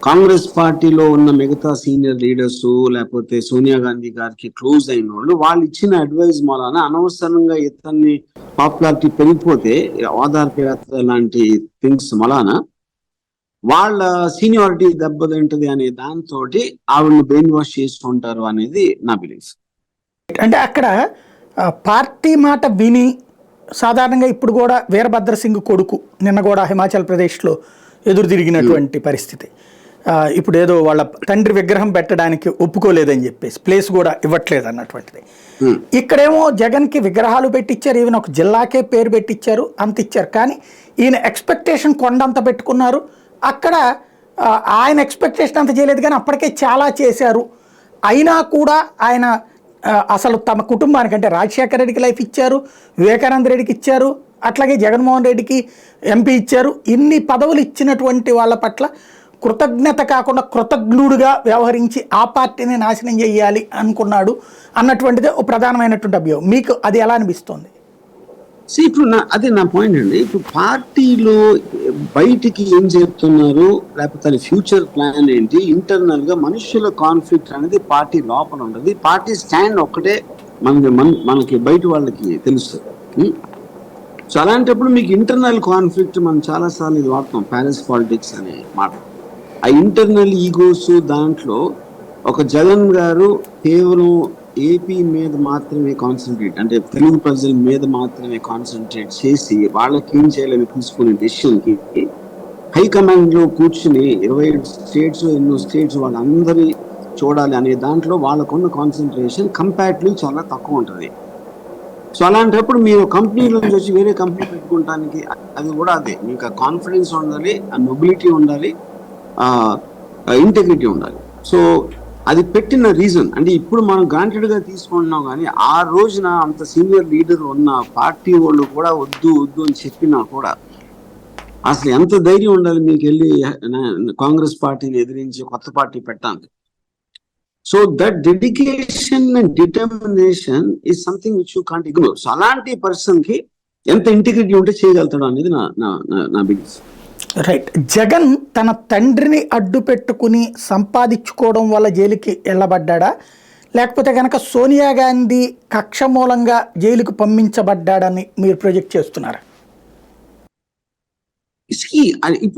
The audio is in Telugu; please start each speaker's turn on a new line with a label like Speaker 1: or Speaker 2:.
Speaker 1: కాంగ్రెస్ పార్టీలో ఉన్న మిగతా సీనియర్ లీడర్స్ లేకపోతే సోనియా గాంధీ గారికి క్లోజ్ అయిన వాళ్ళు ఇచ్చిన అడ్వైజ్ మూలాన అనవసరంగా ఇతన్ని పాపులారిటీ పెరిగిపోతే ఆధార్ యాత్ర లాంటి థింగ్స్ మూలాన వాళ్ళ సీనియారిటీ దెబ్బతింటది అనే దాంతో ఆవిడని బ్రెయిన్ వాష్ చేసుకుంటారు అనేది నా బిలీఫ్.
Speaker 2: అంటే అక్కడ పార్టీ మాట విని సాధారణంగా ఇప్పుడు కూడా వీరభద్ర సింగ్ కొడుకు నిన్న కూడా హిమాచల్ ప్రదేశ్లో ఎదురు తిరిగినటువంటి పరిస్థితి. ఇప్పుడు ఏదో వాళ్ళ తండ్రి విగ్రహం పెట్టడానికి ఒప్పుకోలేదని చెప్పేసి ప్లేస్ కూడా ఇవ్వట్లేదు అన్నటువంటిది. ఇక్కడేమో జగన్కి విగ్రహాలు పెట్టించారు, ఈవెన్ ఒక జిల్లాకే పేరు పెట్టించారు, అంత ఇచ్చారు. కానీ ఈయన ఎక్స్పెక్టేషన్ కొండంత పెట్టుకున్నారు. అక్కడ ఆయన ఎక్స్పెక్టేషన్ అంత చేయలేదు, కానీ అప్పటికే చాలా చేశారు. అయినా కూడా ఆయన అసలు తమ కుటుంబానికి అంటే రాజశేఖర రెడ్డికి లైఫ్ ఇచ్చారు, వివేకానంద రెడ్డికి ఇచ్చారు, అట్లాగే జగన్మోహన్ రెడ్డికి ఎంపీ ఇచ్చారు. ఇన్ని పదవులు ఇచ్చినటువంటి వాళ్ళ పట్ల కృతజ్ఞత కాకుండా కృతజ్ఞుడుగా వ్యవహరించి ఆ పార్టీని నాశనం చేయాలి అనుకున్నాడు అన్నటువంటిదే ఒక ప్రధానమైనటువంటి అభియోగం. మీకు అది ఎలా అనిపిస్తుంది?
Speaker 1: ఇప్పుడు అదే నా పాయింట్ అండి. ఇప్పుడు పార్టీలో బయటికి ఏం చెప్తున్నారు, లేకపోతే ఫ్యూచర్ ప్లాన్ ఏంటి, ఇంటర్నల్ గా మనుషుల కాన్ఫ్లిక్ట్ అనేది పార్టీ లోపల ఉండదు. పార్టీ స్టాండ్ ఒక్కటే మనకి బయట వాళ్ళకి తెలుస్తుంది. సో అలాంటప్పుడు మీకు ఇంటర్నల్ కాన్ఫ్లిక్ట్ మనం చాలాసార్లు ఇది వాడతాం, ప్యాలెస్ పాలిటిక్స్ అనే మాట. ఆ ఇంటర్నల్ ఈగోస్ దాంట్లో ఒక జగన్ గారు కేవలం ఏపీ మీద మాత్రమే కాన్సన్ట్రేట్, అంటే తెలుగు ప్రజల మీద మాత్రమే కాన్సన్ట్రేట్ చేసి వాళ్ళకి ఏం చేయాలని తీసుకునే డెసిషన్కి హైకమాండ్ లో కూర్చుని 27 స్టేట్స్ ఎన్నో స్టేట్స్ వాళ్ళందరి చూడాలి అనే దాంట్లో వాళ్ళకున్న కాన్సన్ట్రేషన్ కంపారిటివ్లీ చాలా తక్కువ ఉంటుంది. సో అలాంటప్పుడు మీరు కంపెనీలో నుంచి వచ్చి వేరే కంపెనీ పెట్టుకోవడానికి అది కూడా అదే, మీకు ఆ కాన్ఫిడెన్స్ ఉండాలి, ఆ మొబిలిటీ ఉండాలి, ఇంటెగ్రిటీ ఉండాలి. సో అది పెట్టిన రీజన్ అంటే ఇప్పుడు మనం గ్రాంటెడ్ గా తీసుకుంటున్నాం, కానీ ఆ రోజున అంత సీనియర్ లీడర్ ఉన్న పార్టీ వాళ్ళు కూడా వద్దు వద్దు అని చెప్పినా కూడా అసలు ఎంత ధైర్యం ఉండాలి మీకు వెళ్ళి కాంగ్రెస్ పార్టీని ఎదిరించి కొత్త పార్టీ పెట్టడానికి. So that dedication and determination is something which you can't ignore. So అలాంటి పర్సన్ కి ఎంత ఇంటిగ్రిటీ ఉంటే చేయగలుగుతాడు అనేది నా బిలీఫ్.
Speaker 2: రైట్. జగన్ తన తండ్రిని అడ్డు పెట్టుకుని సంపాదించుకోవడం వల్ల జైలుకి వెళ్ళబడ్డా, లేకపోతే కనుక సోనియా గాంధీ కక్ష మూలంగా జైలుకు పంపించబడ్డాడని మీరు ప్రొజెక్ట్ చేస్తున్నారా?
Speaker 1: ఇప్పుడు